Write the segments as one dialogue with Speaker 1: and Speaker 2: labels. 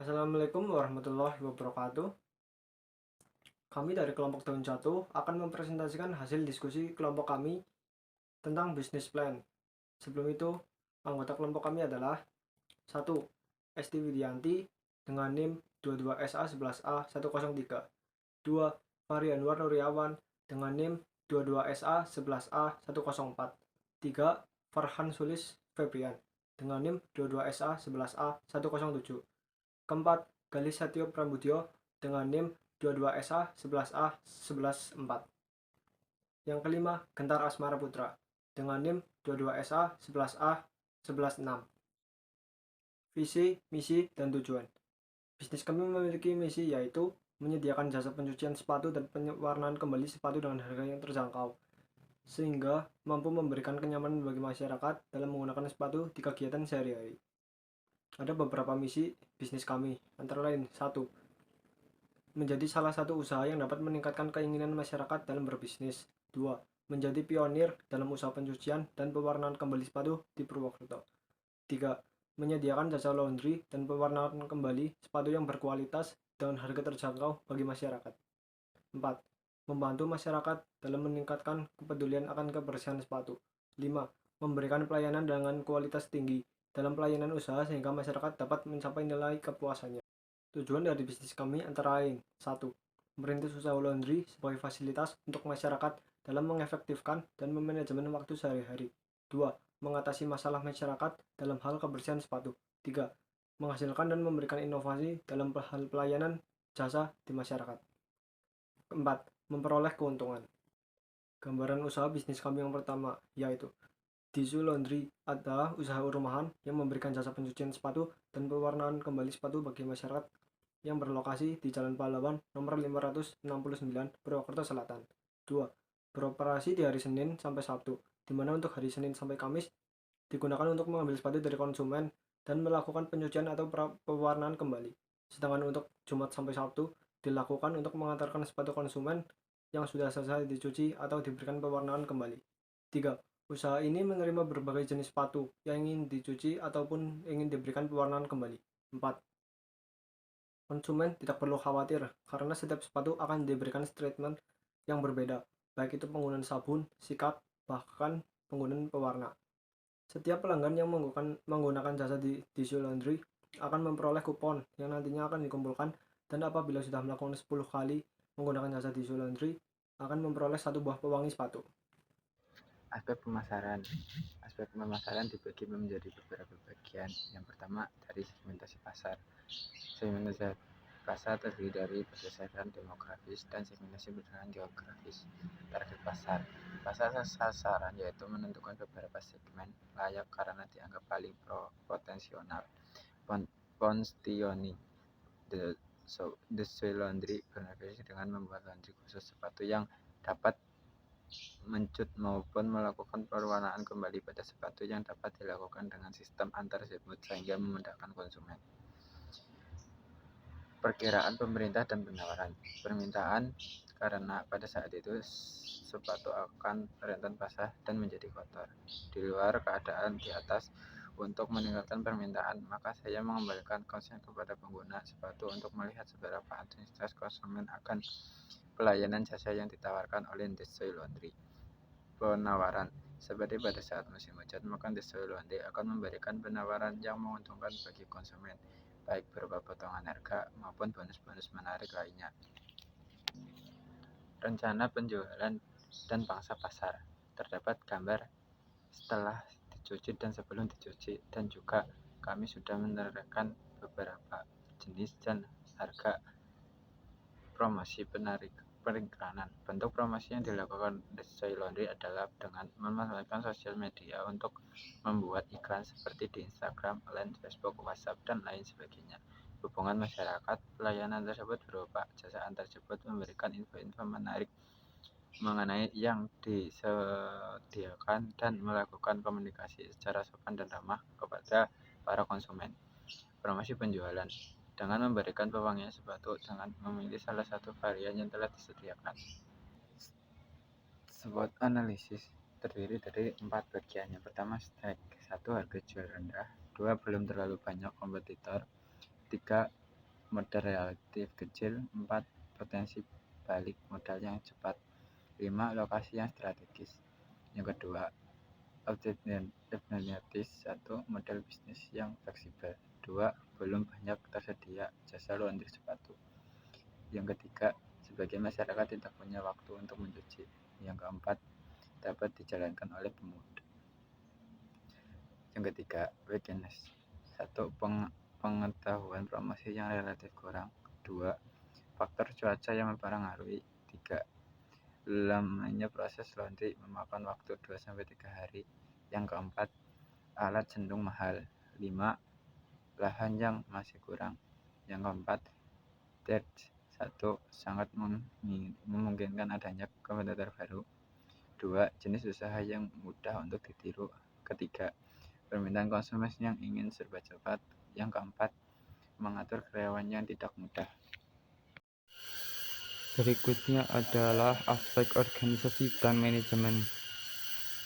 Speaker 1: Assalamualaikum warahmatullahi wabarakatuh. Kami dari kelompok Daun Jatuh akan mempresentasikan hasil diskusi kelompok kami tentang bisnis plan. Sebelum itu, anggota kelompok kami adalah 1. Esti Widianti dengan NIM 22SA11A103. 2. Fahri Anwar Nuryawan dengan NIM 22SA11A104. 3. Farhan Sulis Febrian dengan NIM 22SA11A107. Keempat, Galis Satyo Prambudyo dengan NIM 22SA11A114. Yang kelima, Gentar Asmara Putra dengan NIM 22SA11A116. Visi, misi, dan tujuan. Bisnis kami memiliki misi yaitu menyediakan jasa pencucian sepatu dan pewarnaan kembali sepatu dengan harga yang terjangkau, sehingga mampu memberikan kenyamanan bagi masyarakat dalam menggunakan sepatu di kegiatan sehari-hari. Ada beberapa misi bisnis kami, antara lain 1. Menjadi salah satu usaha yang dapat meningkatkan keinginan masyarakat dalam berbisnis. 2. Menjadi pionir dalam usaha pencucian dan pewarnaan kembali sepatu di Purwokerto. 3. Menyediakan jasa laundry dan pewarnaan kembali sepatu yang berkualitas dengan harga terjangkau bagi masyarakat. 4. Membantu masyarakat dalam meningkatkan kepedulian akan kebersihan sepatu. 5. Memberikan pelayanan dengan kualitas tinggi dalam pelayanan usaha sehingga masyarakat dapat mencapai nilai kepuasannya. Tujuan dari bisnis kami antara lain: 1. Merintis usaha laundry sebagai fasilitas untuk masyarakat dalam mengefektifkan dan memanajemen waktu sehari-hari. 2. Mengatasi masalah masyarakat dalam hal kebersihan sepatu. 3. Menghasilkan dan memberikan inovasi dalam hal pelayanan jasa di masyarakat. 4. Memperoleh keuntungan. Gambaran usaha bisnis kami yang pertama yaitu Disu Laundry adalah usaha rumahan yang memberikan jasa pencucian sepatu dan pewarnaan kembali sepatu bagi masyarakat yang berlokasi di Jalan Pahlawan nomor 569 Purwokerto Selatan. 2. Beroperasi di hari Senin sampai Sabtu, di mana untuk hari Senin sampai Kamis digunakan untuk mengambil sepatu dari konsumen dan melakukan pencucian atau pewarnaan kembali. Sedangkan untuk Jumat sampai Sabtu dilakukan untuk mengantarkan sepatu konsumen yang sudah selesai dicuci atau diberikan pewarnaan kembali. 3. Usaha ini menerima berbagai jenis sepatu yang ingin dicuci ataupun ingin diberikan pewarnaan kembali. 4. Konsumen tidak perlu khawatir karena setiap sepatu akan diberikan treatment yang berbeda, baik itu penggunaan sabun, sikat, bahkan penggunaan pewarna. Setiap pelanggan yang menggunakan jasa di Disu Laundry akan memperoleh kupon yang nantinya akan dikumpulkan, dan apabila sudah melakukan 10 kali menggunakan jasa Disu Laundry akan memperoleh satu buah pewangi sepatu.
Speaker 2: Aspek pemasaran dibagi menjadi beberapa bagian. Yang pertama, dari segmentasi pasar. Segmentasi pasar terdiri dari berdasarkan demografis dan segmentasi berdasarkan geografis. Target pasar. Pasar sasaran yaitu menentukan beberapa segmen layak karena dianggap paling potensial. Ponstioni The Soil Laundry bernegosiasi dengan membuat laundry khusus sepatu yang dapat mencut maupun melakukan pewarnaan kembali pada sepatu yang dapat dilakukan dengan sistem antar sebut sehingga memudahkan konsumen. Perkiraan pemerintah dan penawaran. Permintaan karena pada saat itu sepatu akan rentan basah dan menjadi kotor. Di luar keadaan di atas, untuk meningkatkan permintaan, maka saya mengembalikan konsen kepada pengguna sepatu untuk melihat seberapa antusias konsumen akan pelayanan jasa yang ditawarkan oleh The Soil Laundry. Penawaran. Seperti pada saat musim hujan, maka The Soil Laundry akan memberikan penawaran yang menguntungkan bagi konsumen, baik berupa potongan harga maupun bonus-bonus menarik lainnya. Rencana penjualan dan pangsa pasar. Terdapat gambar setelah dicuci dan sebelum dicuci, dan juga kami sudah menerangkan beberapa jenis dan harga promosi periklanan. Bentuk promosi yang dilakukan The Soil Laundry adalah dengan memanfaatkan sosial media untuk membuat iklan seperti di Instagram, Line, Facebook, WhatsApp, dan lain sebagainya. Hubungan masyarakat. Pelayanan tersebut berupa jasa antar jemput, memberikan info-info menarik mengenai yang disediakan, dan melakukan komunikasi secara sopan dan ramah kepada para konsumen. Promosi penjualan dengan memberikan pewangian sepatu dengan memilih salah satu varian yang telah disediakan. SWOT analisis terdiri dari 4 bagian. Yang pertama, strike. 1. Harga jual rendah. 2. Belum terlalu banyak kompetitor. 3. modal relatif kecil. 4. Potensi balik modal yang cepat. 5. Lokasi yang strategis. Yang kedua, alternatif. 1. Model bisnis yang fleksibel. 2. Belum banyak tersedia jasa laundry sepatu. Yang ketiga, sebagian masyarakat tidak punya waktu untuk mencuci. Yang keempat, dapat dijalankan oleh pemuda. Yang ketiga, weakness. 1. Pengetahuan promosi yang relatif kurang. 2. Faktor cuaca yang mempengaruhi. 3. Lamanya proses laundry memakan waktu 2-3 hari. Yang keempat, alat cenderung mahal. 5. Lahan yang masih kurang. Yang keempat, third. 1. Sangat memungkinkan adanya kompetitor baru. 2. Jenis usaha yang mudah untuk ditiru. Ketiga, permintaan konsumen yang ingin serba cepat. Yang keempat, mengatur karyawan yang tidak mudah.
Speaker 3: Berikutnya adalah aspek organisasi dan manajemen.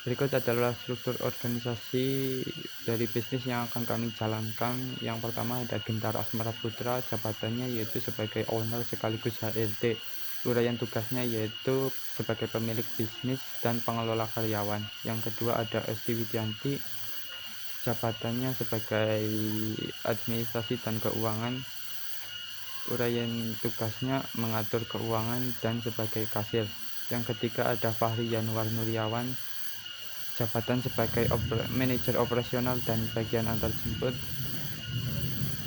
Speaker 3: Berikut adalah struktur organisasi dari bisnis yang akan kami jalankan. Yang pertama ada Gentara Asmara Putra, jabatannya yaitu sebagai owner sekaligus HRD. Uraian tugasnya yaitu sebagai pemilik bisnis dan pengelola karyawan. Yang kedua ada Esti Widianti, jabatannya sebagai administrasi dan keuangan. Uraian tugasnya mengatur keuangan dan sebagai kasir. Yang ketiga ada Fahri Yanuar Nuryawan, jabatan sebagai manajer operasional dan bagian antar jemput.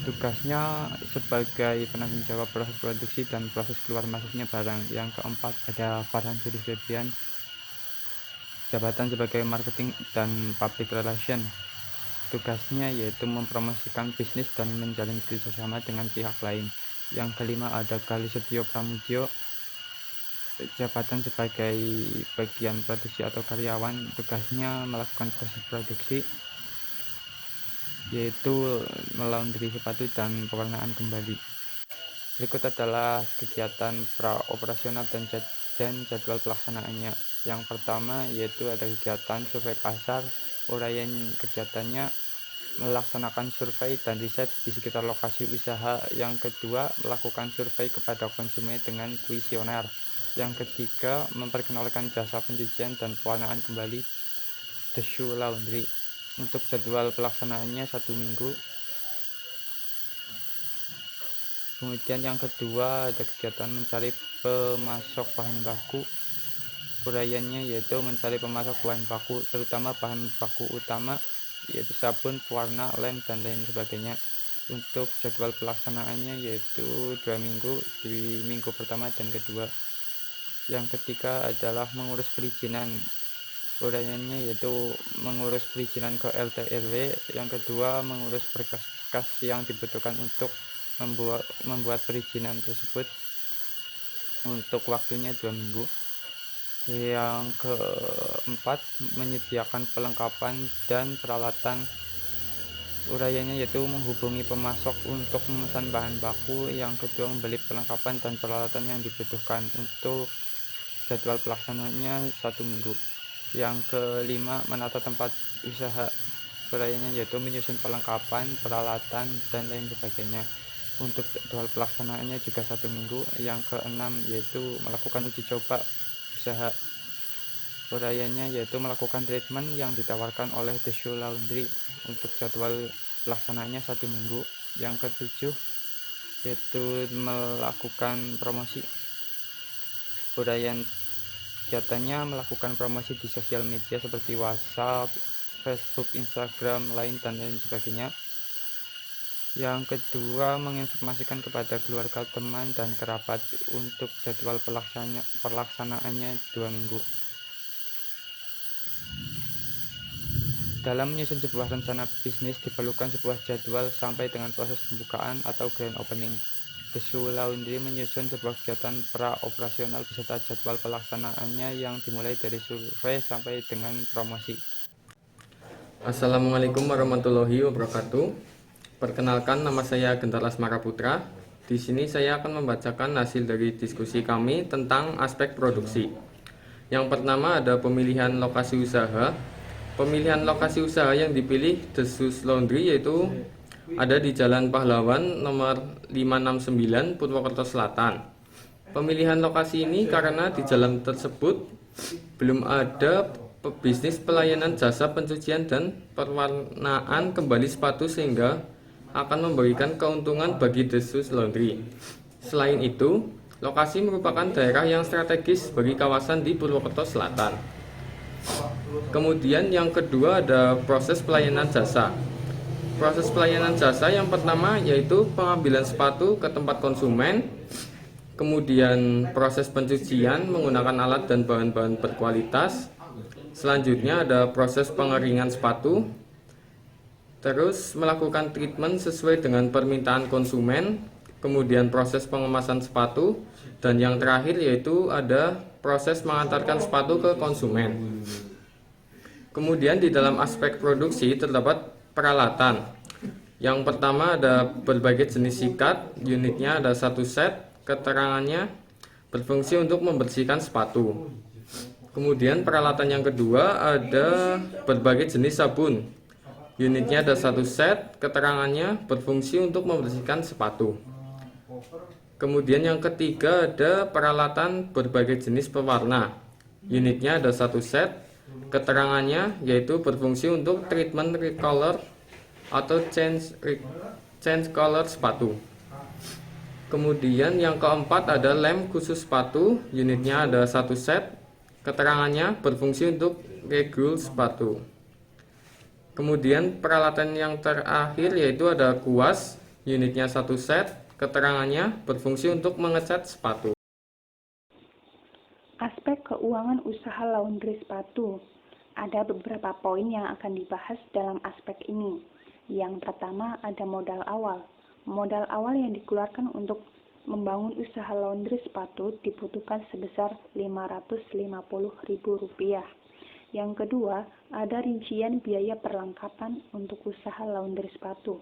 Speaker 3: Tugasnya sebagai penanggung jawab proses produksi dan proses keluar masuknya barang. Yang keempat ada Farhan Suri Febrian, jabatan sebagai marketing dan public relation. Tugasnya yaitu mempromosikan bisnis dan menjalin kerjasama dengan pihak lain. Yang kelima ada Gali Setio Pramudyo, jabatan sebagai bagian produksi atau karyawan. Tugasnya melakukan proses produksi yaitu melaundry sepatu dan pewarnaan kembali. Berikut adalah kegiatan pra-operasional dan jadwal pelaksanaannya. Yang pertama yaitu ada kegiatan survei pasar. Uraian kegiatannya melaksanakan survei dan riset di sekitar lokasi usaha. Yang kedua, melakukan survei kepada konsumen dengan kuesioner. Yang ketiga, memperkenalkan jasa pencucian dan pewarnaan kembali The Shoe Laundry. Untuk jadwal pelaksanaannya 1 minggu. Kemudian yang kedua ada kegiatan mencari pemasok bahan baku. Uraiannya yaitu mencari pemasok bahan baku, terutama bahan baku utama yaitu sabun, pewarna, lem, dan lain sebagainya. Untuk jadwal pelaksanaannya yaitu 2 minggu, di minggu pertama dan kedua. Yang ketiga adalah mengurus perizinan. Uraiannya yaitu mengurus perizinan ke RT RW. Yang kedua mengurus berkas-berkas yang dibutuhkan untuk membuat perizinan tersebut. Untuk waktunya 2 minggu. Yang keempat, menyediakan perlengkapan dan peralatan. Uraiannya yaitu menghubungi pemasok untuk memesan bahan baku. Yang kedua, membeli perlengkapan dan peralatan yang dibutuhkan. Untuk jadwal pelaksanaannya 1 minggu. Yang kelima, menata tempat usaha. Uraiannya yaitu menyusun perlengkapan, peralatan, dan lain sebagainya. Untuk jadwal pelaksanaannya juga 1 minggu. Yang keenam yaitu melakukan uji coba usaha. Uraiannya yaitu melakukan treatment yang ditawarkan oleh The Shoe Laundry. Untuk jadwal pelaksanaannya 1 minggu. Yang ketujuh yaitu melakukan promosi. Uraian kegiatannya melakukan promosi di sosial media seperti WhatsApp, Facebook, Instagram, Line, dan lain sebagainya. Yang kedua, menginformasikan kepada keluarga, teman, dan kerabat. Untuk jadwal pelaksanaannya 2 minggu. Dalam menyusun sebuah rencana bisnis diperlukan sebuah jadwal sampai dengan proses pembukaan atau grand opening. The Shoe Laundry menyusun sebuah kegiatan pra-operasional beserta jadwal pelaksanaannya yang dimulai dari survei sampai dengan promosi.
Speaker 4: Assalamualaikum warahmatullahi wabarakatuh. Perkenalkan, nama saya Gentara Asmara Putra. Di sini saya akan membacakan hasil dari diskusi kami tentang aspek produksi. Yang pertama ada pemilihan lokasi usaha. Pemilihan lokasi usaha yang dipilih The Shoe Laundry yaitu ada di Jalan Pahlawan nomor 569 Purwokerto Selatan. Pemilihan lokasi ini karena di jalan tersebut belum ada bisnis pelayanan jasa pencucian dan perwarnaan kembali sepatu sehingga akan memberikan keuntungan bagi The Shoes Laundry. Selain itu, lokasi merupakan daerah yang strategis bagi kawasan di Purwokerto Selatan. Kemudian yang kedua ada proses pelayanan jasa. Proses pelayanan jasa yang pertama yaitu pengambilan sepatu ke tempat konsumen, kemudian proses pencucian menggunakan alat dan bahan-bahan berkualitas. Selanjutnya ada proses pengeringan sepatu, terus melakukan treatment sesuai dengan permintaan konsumen, kemudian proses pengemasan sepatu, dan yang terakhir yaitu ada proses mengantarkan sepatu ke konsumen. Kemudian di dalam aspek produksi terdapat peralatan. Yang pertama ada berbagai jenis sikat, unitnya ada 1 set, keterangannya berfungsi untuk membersihkan sepatu. Kemudian peralatan yang kedua ada berbagai jenis sabun, unitnya ada 1 set, keterangannya berfungsi untuk membersihkan sepatu. Kemudian yang ketiga ada peralatan berbagai jenis pewarna, unitnya ada 1 set, keterangannya yaitu berfungsi untuk treatment recolor atau change color sepatu. Kemudian yang keempat ada lem khusus sepatu, unitnya ada 1 set, keterangannya berfungsi untuk regul sepatu. Kemudian peralatan yang terakhir yaitu ada kuas, unitnya 1 set, keterangannya berfungsi untuk mengecat sepatu.
Speaker 5: Aspek keuangan usaha laundry sepatu. Ada beberapa poin yang akan dibahas dalam aspek ini. Yang pertama ada modal awal. Modal awal yang dikeluarkan untuk membangun usaha laundry sepatu dibutuhkan sebesar Rp550.000. Yang kedua, ada rincian biaya perlengkapan untuk usaha laundry sepatu.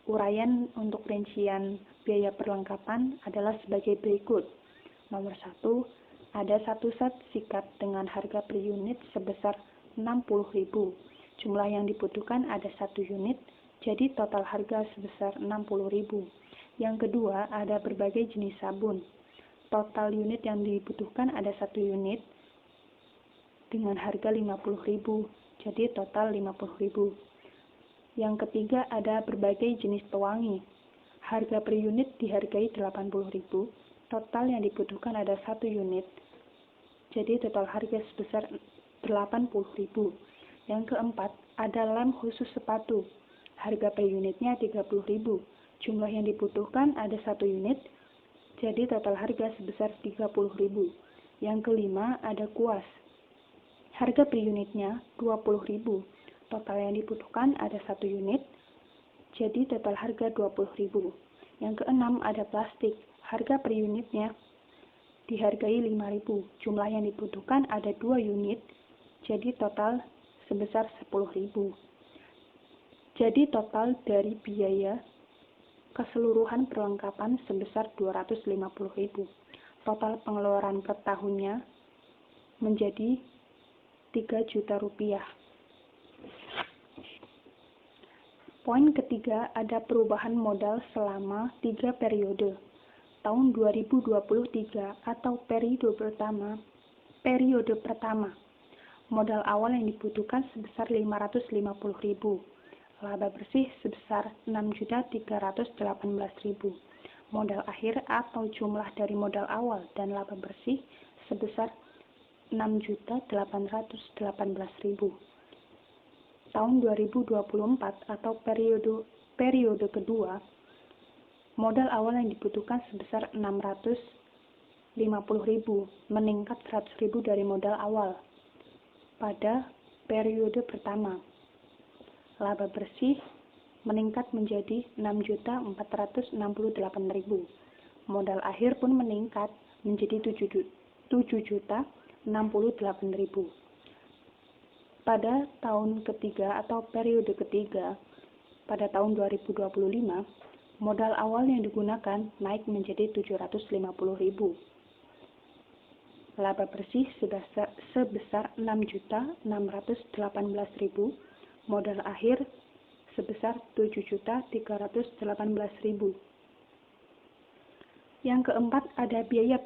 Speaker 5: Uraian untuk rincian biaya perlengkapan adalah sebagai berikut. Nomor 1, ada 1 set sikat dengan harga per unit sebesar Rp60.000. Jumlah yang dibutuhkan ada 1 unit, jadi total harga sebesar Rp60.000. Yang kedua, ada berbagai jenis sabun. Total unit yang dibutuhkan ada 1 unit dengan harga Rp50.000, jadi total Rp50.000. Yang ketiga, ada berbagai jenis pewangi. Harga per unit dihargai Rp80.000. Total yang dibutuhkan ada 1 unit, jadi total harga sebesar Rp80.000. Yang keempat, ada lem khusus sepatu. Harga per unitnya Rp30.000. Jumlah yang dibutuhkan ada 1 unit, jadi total harga sebesar Rp30.000. Yang kelima, ada kuas. Harga per unitnya Rp20.000. Total yang dibutuhkan ada 1 unit, jadi total harga Rp20.000. Yang keenam, ada plastik. Harga per unitnya dihargai Rp5.000. Jumlah yang dibutuhkan ada 2 unit, jadi total sebesar Rp10.000. Jadi total dari biaya keseluruhan perlengkapan sebesar Rp250.000. Total pengeluaran per tahunnya menjadi Rp3 juta. Poin ketiga, ada perubahan modal selama 3 periode. Tahun 2023 atau periode pertama, modal awal yang dibutuhkan sebesar Rp550.000. Laba bersih sebesar Rp6.318.000. Modal akhir atau jumlah dari modal awal dan laba bersih sebesar Rp6.818.000. Tahun 2024 atau periode kedua, modal awal yang dibutuhkan sebesar Rp650.000, meningkat Rp100.000 dari modal awal pada periode pertama. Laba bersih meningkat menjadi Rp6.468.000. Modal akhir pun meningkat menjadi Rp7.068.000. Pada tahun ketiga atau periode ketiga, pada tahun 2025, modal awal yang digunakan naik menjadi Rp750.000. Laba bersih sebesar Rp6.618.000. Modal akhir sebesar 7.318.000. Yang keempat ada biaya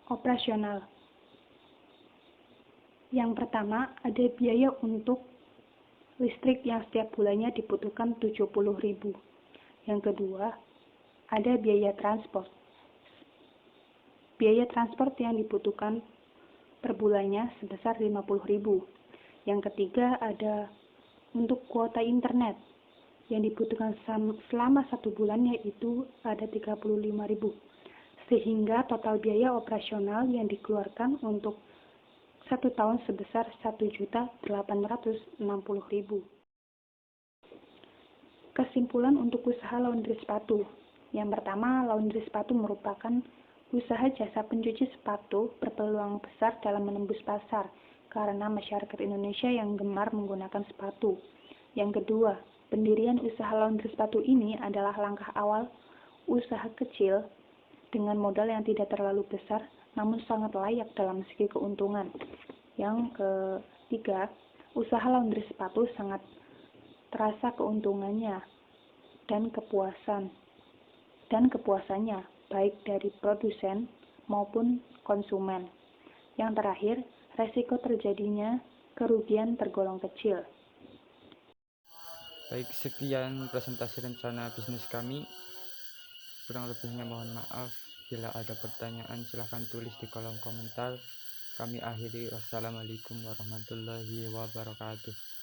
Speaker 5: operasional. Yang pertama ada biaya untuk listrik yang setiap bulannya dibutuhkan 70.000. Yang kedua ada biaya transport. Biaya transport yang dibutuhkan per bulannya sebesar 50.000. Yang ketiga ada untuk kuota internet yang dibutuhkan selama 1 bulan, yaitu ada 35.000. Sehingga total biaya operasional yang dikeluarkan untuk 1 tahun sebesar 1.860.000. Kesimpulan untuk usaha laundry sepatu. Yang pertama, laundry sepatu merupakan usaha jasa pencuci sepatu berpeluang besar dalam menembus pasar karena masyarakat Indonesia yang gemar menggunakan sepatu. Yang kedua, pendirian usaha laundry sepatu ini adalah langkah awal usaha kecil dengan modal yang tidak terlalu besar namun sangat layak dalam segi keuntungan. Yang ketiga, usaha laundry sepatu sangat terasa keuntungannya dan kepuasannya baik dari produsen maupun konsumen. Yang terakhir, resiko terjadinya kerugian tergolong kecil.
Speaker 3: Baik, sekian presentasi rencana bisnis kami. Kurang lebihnya mohon maaf. Bila ada pertanyaan silahkan tulis di kolom komentar. Kami akhiri. Wassalamualaikum warahmatullahi wabarakatuh.